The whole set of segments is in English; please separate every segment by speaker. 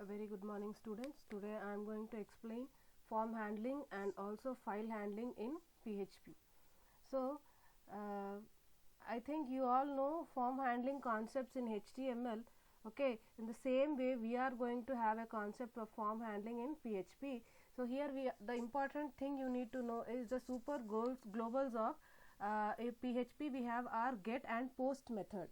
Speaker 1: A very good morning, students. Today I am going to explain form handling and also file handling in PHP. So I think you all know form handling concepts in HTML. Okay, in the same way we are going to have a concept of form handling in PHP. So here the important thing you need to know is the super globals of a PHP. We have our get and post method.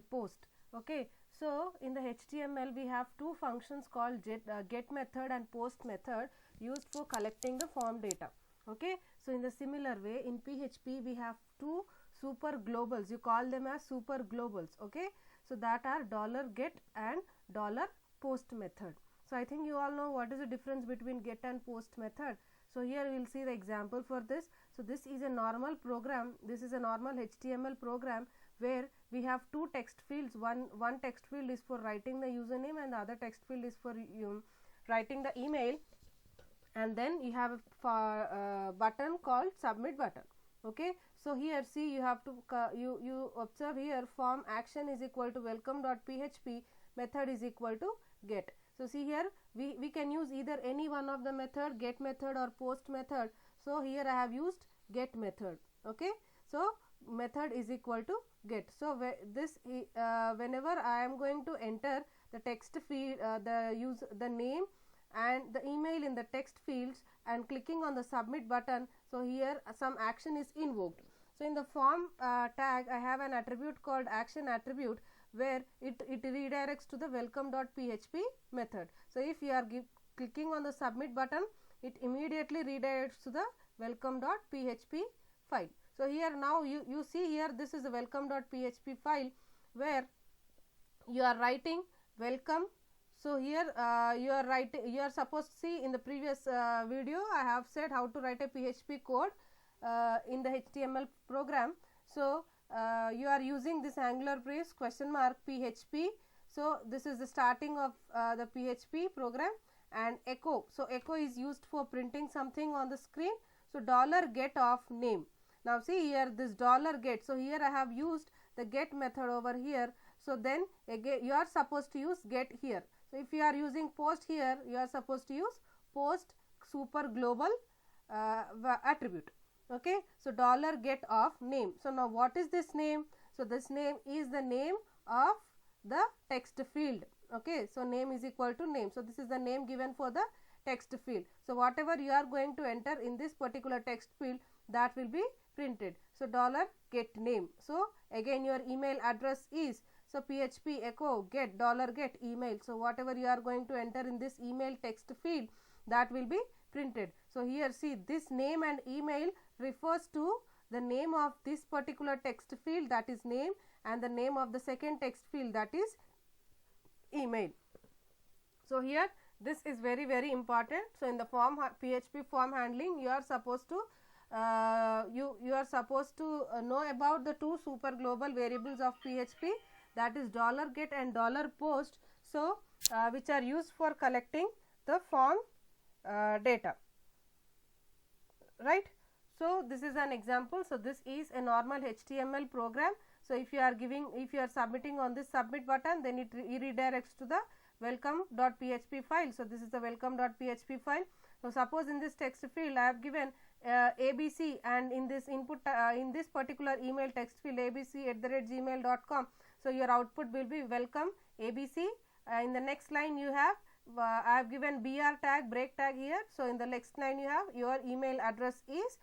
Speaker 1: Post. Okay, so in the HTML we have two functions called get method and post method used for collecting the form data. Okay, so in the similar way in PHP we have two super globals. You call them as super globals. Okay, so that are $get and $post method. So I think you all know what is the difference between get and post method. So here we will see the example for this. So this is a normal program. This is a normal HTML program where we have two text fields. One text field is for writing the username and the other text field is for writing the email, and then you have a button called submit button. Okay, so here see you have to you observe here form action is equal to welcome.php, method is equal to get. So see here we can use either any one of the method, get method or post method. So here I have used get method. Okay, so method is equal to get. So whenever I am going to enter the text field, the name and the email in the text fields and clicking on the submit button, so here some action is invoked. So in the form tag I have an attribute called action attribute where it redirects to the welcome.php method. So if you are clicking on the submit button, it immediately redirects to the welcome.php file. So here now you see here this is a welcome.php file where you are writing welcome. So here you are supposed to see in the previous video I have said how to write a PHP code in the HTML program. So you are using this angular brace $PHP. So this is the starting of the PHP program, and echo. So echo is used for printing something on the screen. So $get of name. Now see here this $get. So here I have used the get method over here. So then again you are supposed to use get here. So if you are using post here, you are supposed to use post super global attribute. Okay, so $get of name. So now what is this name? So this name is the name of the text field. Okay, so name is equal to name. So this is the name given for the text field. So whatever you are going to enter in this particular text field, that will be printed. So $get name. So again your email address is, so PHP echo get $get email. So whatever you are going to enter in this email text field, that will be printed. So here see this name and email refers to the name of this particular text field, that is name, and the name of the second text field, that is email. So here this is very important. So in the PHP form handling you are supposed to you are supposed to know about the two super global variables of PHP, that is $get and $post. So which are used for collecting the form data, right? So this is an example. So this is a normal HTML program. So if you are submitting on this submit button, then it redirects to the welcome.php file. So this is the welcome.php file. So suppose in this text field I have given ABC, and in this input in this particular email text field abc@gmail.com. So your output will be welcome ABC. In the next line you have I have given BR tag, break tag here. So in the next line you have your email address is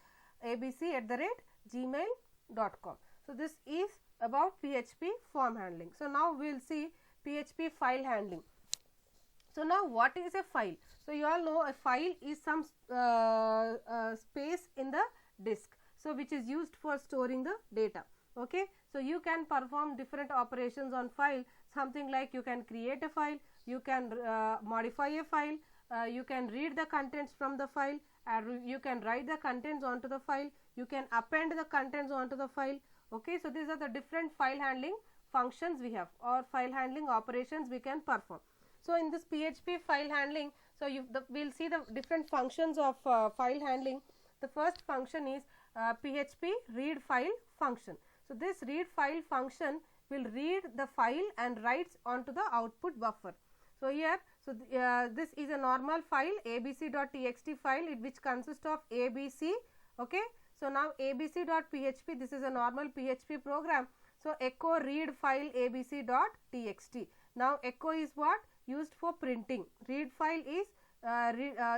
Speaker 1: abc@gmail.com. So this is about PHP form handling. So now we will see PHP file handling. So now what is a file? So you all know a file is some space in the disk, so which is used for storing the data. Okay, so you can perform different operations on file, something like you can create a file, you can modify a file, you can read the contents from the file, and you can write the contents onto the file, you can append the contents onto the file. Okay, so these are the different file handling functions we have, or file handling operations we can perform. So in this PHP file handling, so we'll see the different functions of file handling. The first function is PHP read file function. So this read file function will read the file and writes onto the output buffer. So here, so this is a normal file abc.txt file which consists of abc. Okay. So now abc.php, this is a normal PHP program. So echo read file abc.txt. Now echo is what used for printing. Read file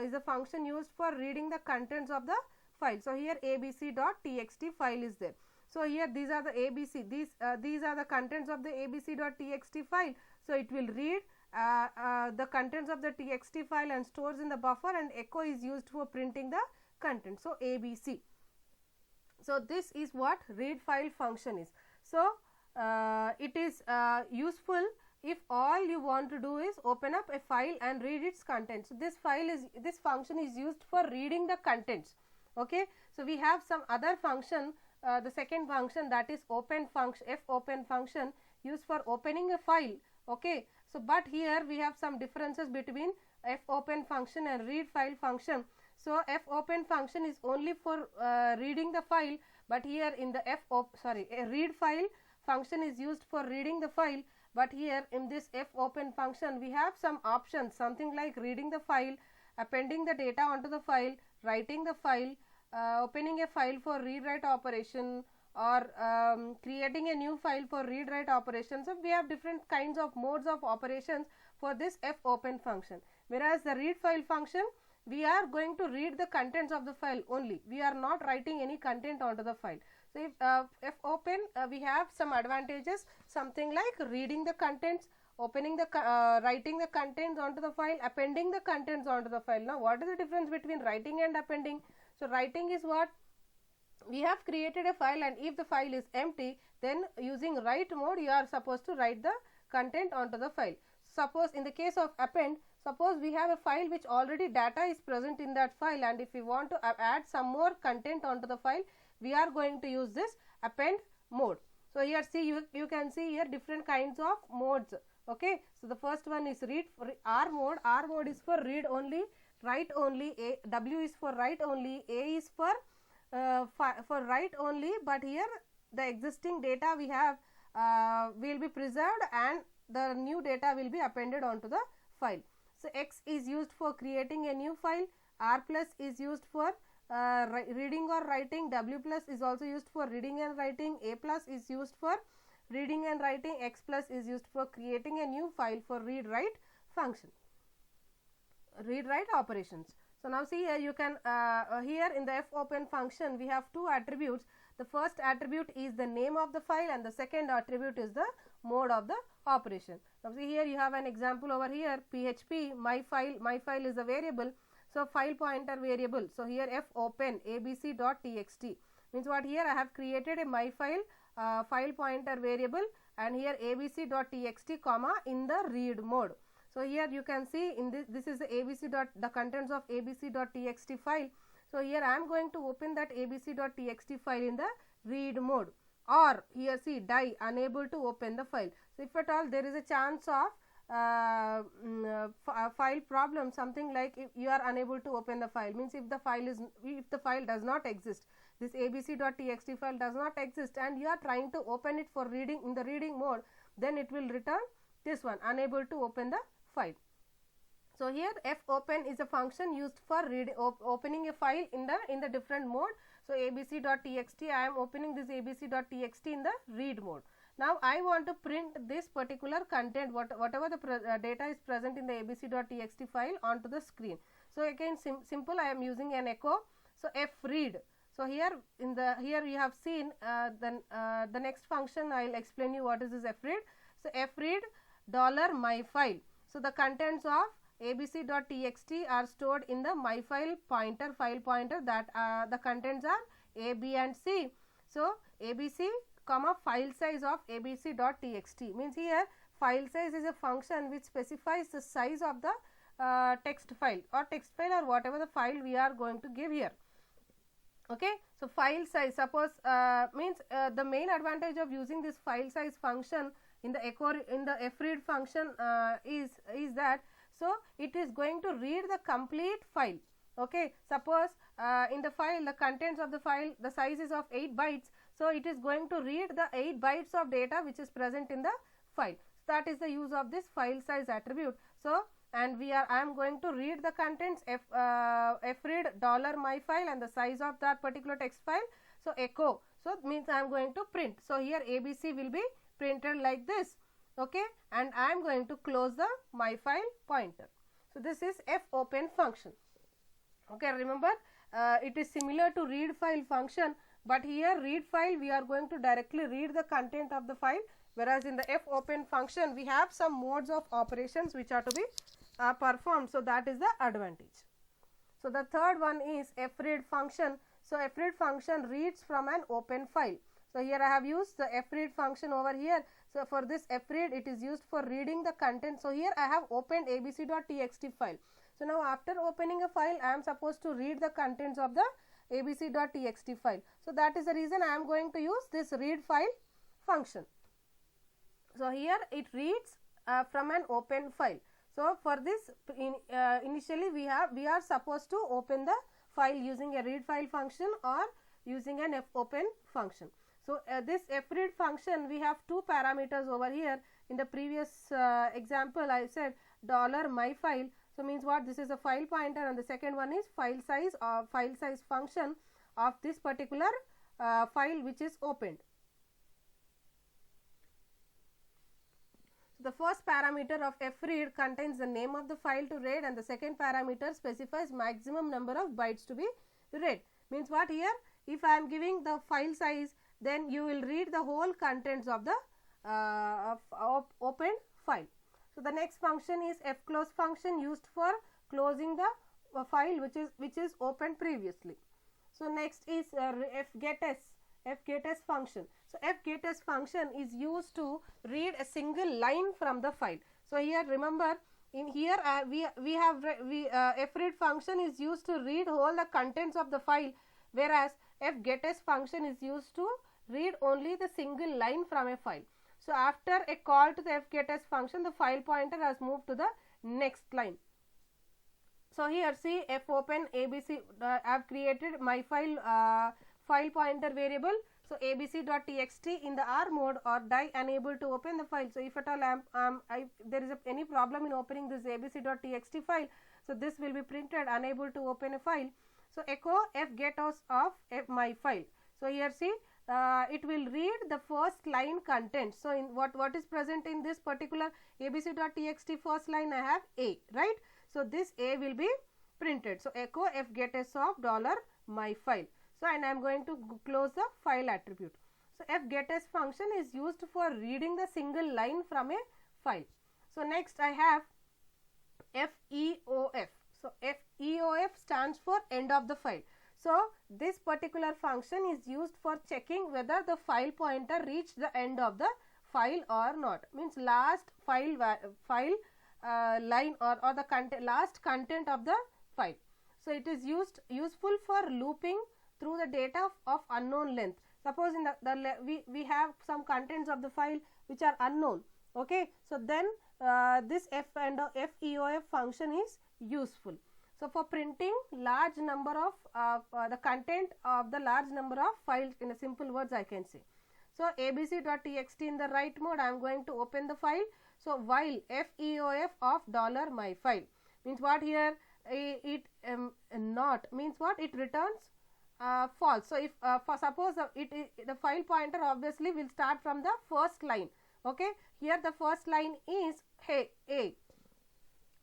Speaker 1: is a function used for reading the contents of the file. So here abc.txt file is there. So here these are the abc, these are the contents of the abc.txt file. So it will read the contents of the txt file and stores in the buffer, and echo is used for printing the content. So abc. So this is what read file function is. So it is useful if all you want to do is open up a file and read its contents. So this function is used for reading the contents. Okay. So we have some other function, the second function, that is open function, fopen function, used for opening a file. Okay. So but here we have some differences between fopen function and read file function. So fopen function is only for reading the file, but here in the a read file function is used for reading the file, but here in this fopen function we have some options, something like reading the file, appending the data onto the file, writing the file, opening a file for read write operation, or creating a new file for read write operations. So we have different kinds of modes of operations for this fopen function, whereas the read file function, we are going to read the contents of the file only. We are not writing any content onto the file. So if fopen, we have some advantages, something like reading the contents, opening the writing the contents onto the file, appending the contents onto the file. Now what is the difference between writing and appending? So writing is what we have created a file, and if the file is empty, then using write mode you are supposed to write the content onto the file. Suppose in the case of append, suppose we have a file which already data is present in that file, and if we want to add some more content onto the file, we are going to use this append mode. So here see, you can see here different kinds of modes. Okay. So the first one is read R mode. R mode is for read only, write only. W is for write only, A is for write only, but here the existing data we have will be preserved and the new data will be appended onto the file. So X is used for creating a new file, R plus is used for reading or writing, W plus is also used for reading and writing, A plus is used for reading and writing, X plus is used for creating a new file for read write function, read write operations. So now see here, you can here in the fopen function we have two attributes. The first attribute is the name of the file, and the second attribute is the mode of the operation. Now see here, you have an example over here, PHP my file is a variable, so file pointer variable. So here fopen abc.txt means what, here I have created a my file file pointer variable, and here abc.txt comma in the read mode. So here you can see in this is the contents of abc.txt file. So here I am going to open that abc.txt file in the read mode, or here see die, unable to open the file. So if at all there is a chance of file problem, something like if you are unable to open the file, means if the file does not exist, this abc.txt file does not exist, and you are trying to open it for reading in the reading mode, then it will return this one, unable to open the file. So here fopen is a function used for opening a file in the different mode. So abc.txt, I am opening this abc.txt in the read mode. Now I want to print this particular content, whatever the data is present in the abc.txt file, onto the screen. So again simple, I am using an echo. So fread. So here you have seen the next function. I will explain you what is this fread. So fread $myfile. So the contents of abc.txt are stored in the myfile pointer, file pointer, that the contents are A, B and C. So abc comma file size of abc.txt means here file size is a function which specifies the size of the text file or whatever the file we are going to give here. Okay. So file size, suppose means the main advantage of using this file size function in the fread function is that, so it is going to read the complete file. Okay. Suppose in the file, the contents of the file, the size is of 8 bytes. So it is going to read the 8 bytes of data which is present in the file. So that is the use of this file size attribute. So, and I am going to read the contents fread $myfile and the size of that particular text file. So, echo, so it means I am going to print. So, here ABC will be printed like this, okay, and I am going to close the my file pointer. So, this is fopen function. Okay, remember it is similar to read file function, but here read file we are going to directly read the content of the file, whereas in the fopen function we have some modes of operations which are to be performed. So, that is the advantage. So, the third one is fread function. So, fread function reads from an open file. So, here I have used the fread function over here. So, for this fread it is used for reading the content. So, here I have opened abc.txt file. So, now after opening a file I am supposed to read the contents of the abc.txt file. So, that is the reason I am going to use this read file function. So, here it reads from an open file. So, for this initially we are supposed to open the file using a read file function or using an fopen function. So, this fread function we have two parameters over here. In the previous example I said $myfile. So, means what, this is a file pointer, and the second one is file size function of this particular file which is opened. The first parameter of fread contains the name of the file to read, and the second parameter specifies maximum number of bytes to be read. Means what, here if I am giving the file size, then you will read the whole contents of the opened file. So, the next function is fclose function, used for closing the file which is opened previously. So, next is fgetS function. So, fgetS function is used to read a single line from the file. So, here remember, in here fread function is used to read all the contents of the file, whereas fgetS function is used to read only the single line from a file. So, after a call to the fgetS function, the file pointer has moved to the next line. So, here see fopen abc, I have created my file pointer variable. So, abc.txt in the R mode or die unable to open the file. So, if at all there is any problem in opening this abc.txt file, so this will be printed unable to open a file. So, echo fgetOS of my file. So, here see it will read the first line content. So, in what is present in this particular abc.txt first line, I have A, right. So, this A will be printed. So, echo fgetS of $myfile. So, and I am going to close the file attribute. So, fgetS function is used for reading the single line from a file. So, next I have FEOF. So, FEOF stands for end of the file. So, this particular function is used for checking whether the file pointer reached the end of the file or not. Means last file line or the last content of the file. So, it is useful for looping through the data of unknown length. Suppose in we have some contents of the file which are unknown. Okay. So, then this FEOF function is useful. So, for printing large number of the content of the large number of files, in a simple words I can say. So, abc.txt in the write mode, I am going to open the file. So, while FEOF of $myfile means what, here it not means what, it returns false. So, if for suppose the file pointer obviously will start from the first line. Okay. Here the first line is hey A.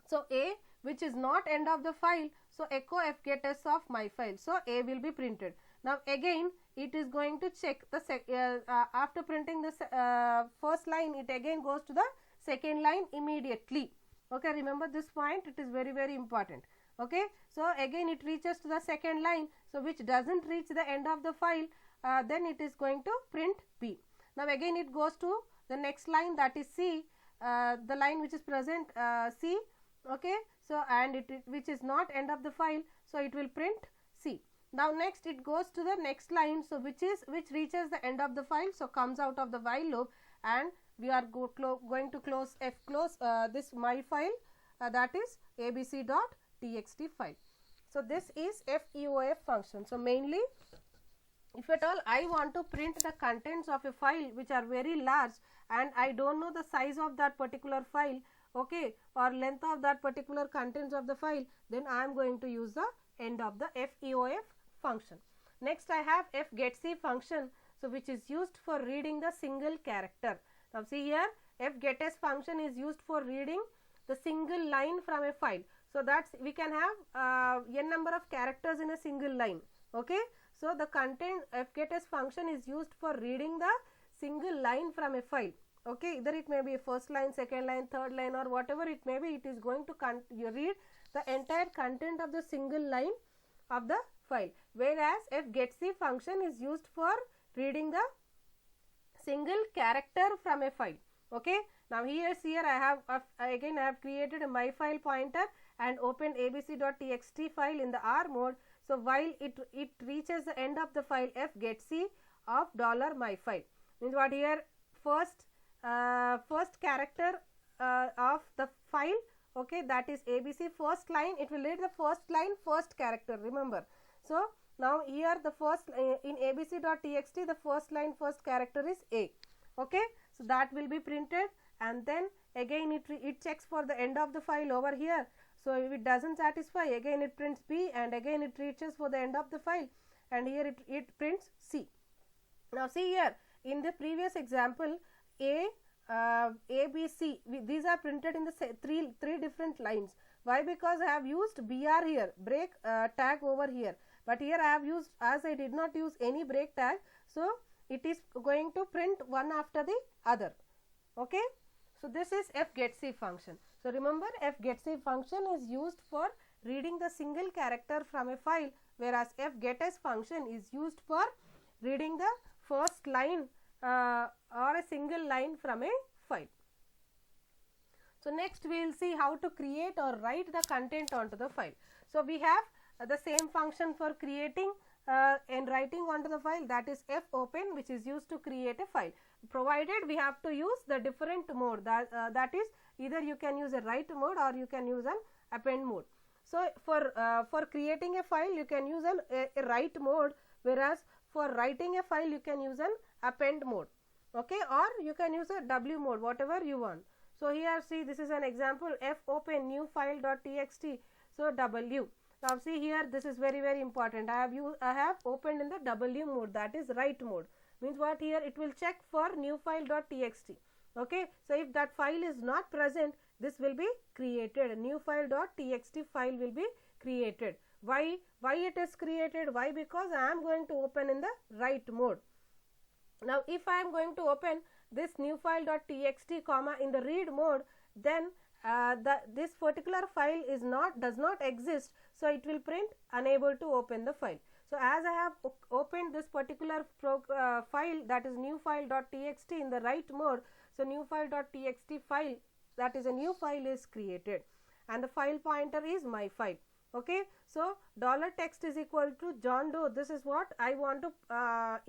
Speaker 1: So, A which is not end of the file. So, echo fgetS of my file. So, A will be printed. Now, again it is going to check the after printing the first line, it again goes to the second line immediately. Okay. Remember this point, it is very, very important. Okay. So, again it reaches to the second line. So, which does not reach the end of the file, then it is going to print B. Now, again it goes to the next line, that is C, the line which is present C. Okay. So, and which is not end of the file. So, it will print C. Now, next it goes to the next line. So, which reaches the end of the file. So, comes out of the while loop, and we are going to close this my file, that is abc.txt file. So, this is FEOF function. So, mainly if at all I want to print the contents of a file which are very large and I do not know the size of that particular file, okay, or length of that particular contents of the file, then I am going to use the end of the FEOF function. Next I have fgetc function, so which is used for reading the single character. Now see here, fgetS function is used for reading the single line from a file. So that's we can have n number of characters in a single line, okay. So the content fgetS function is used for reading the single line from a file, okay. Either it may be first line, second line, third line, or whatever it may be, it is going to read the entire content of the single line of the file, whereas fgetc function is used for reading the single character from a file, okay. Now here I have again I have created a my file pointer and opened abc.txt file in the R mode. So while it reaches the end of the file, fgetc of $myfile means what here, first character of the file, okay, that is abc first line, it will read the first line first character, remember. So now here the first in abc.txt the first line first character is A, okay. So that will be printed, and then again it checks for the end of the file over here. So if it doesn't satisfy, again it prints B, and again it reaches for the end of the file, and here it prints C. Now see here, in the previous example, ABC, these are printed in the three different lines. Why? Because I have used BR here, break tag over here, but here I have used, as I did not use any break tag, so it is going to print one after the other, okay. So this is fgetc function. So remember, fgetc function is used for reading the single character from a file, whereas fgetS function is used for reading the first line or a single line from a file. So next we will see how to create or write the content onto the file. So we have the same function for creating and writing onto the file, that is fopen, which is used to create a file, provided we have to use the different mode, that is either you can use a write mode or you can use an append mode. So for creating a file you can use a write mode, whereas for writing a file you can use an append mode, okay, or you can use a W mode, whatever you want. So here see, this is an example, fopen new file.txt, so W. Now see here, this is very important. I have opened in the W mode, that is write mode, means what, here it will check for new file.txt, okay. So if that file is not present, this will be created, new file.txt file will be created. Why it is created? Why? Because I am going to open in the write mode. Now if I am going to open this new file.txt comma in the read mode, then this particular file does not exist, so it will print unable to open the file. So as I have opened this particular file, that is new file.txt in the write mode, so new file.txt file, that is a new file is created, and the file pointer is my file, okay. So $text is equal to John Doe, this is what I want to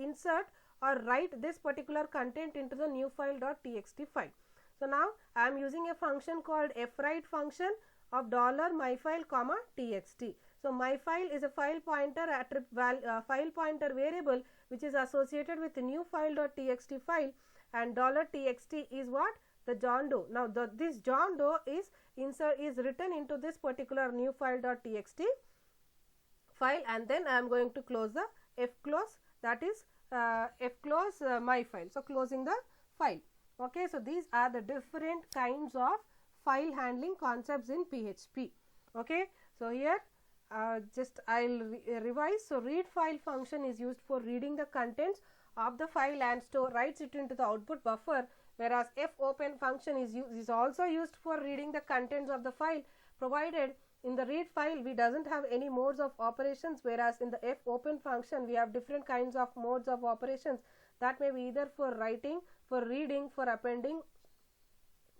Speaker 1: insert or write this particular content into the new file.txt file. So now I am using a function called fwrite function of $myfile comma txt. So myfile is a file pointer file pointer variable which is associated with the new file.txt file, and $txt is what, the John Doe. Now this John Doe is written into this particular new file.txt file, and then I am going to close the fclose, that is fclose my file, so closing the file, okay. So these are the different kinds of file handling concepts in PHP, okay. So here just I will revise. So read file function is used for reading the contents of the file and writes it into the output buffer, whereas fopen function is also used for reading the contents of the file, provided in the read file we doesn't have any modes of operations, whereas in the fopen function we have different kinds of modes of operations, that may be either for writing, for reading, for appending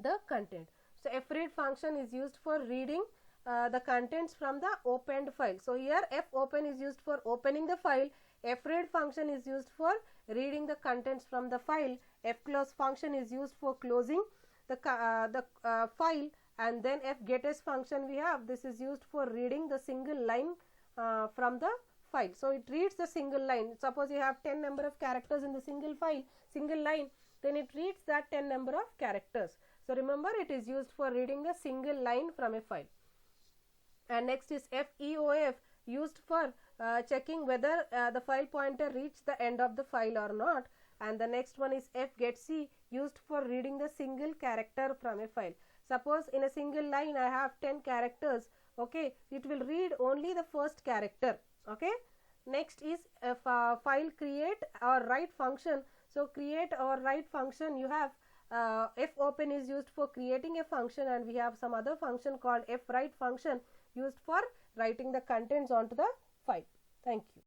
Speaker 1: the content. So fread function is used for reading the contents from the opened file. So here fopen is used for opening the file, fread function is used for reading the contents from the file, fclose function is used for closing the file, and then fgetS function we have, this is used for reading the single line from the file. So it reads the single line. Suppose you have 10 number of characters in the single line, then it reads that 10 number of characters. So remember, it is used for reading a single line from a file. And next is FEOF, used for checking whether the file pointer reached the end of the file or not. And the next one is FGETC, used for reading the single character from a file. Suppose in a single line I have 10 characters, okay, it will read only the first character, okay. Next is file create or write function. So create or write function, you have fopen is used for creating a function, and we have some other function called fwrite function used for writing the contents onto the file. Thank you.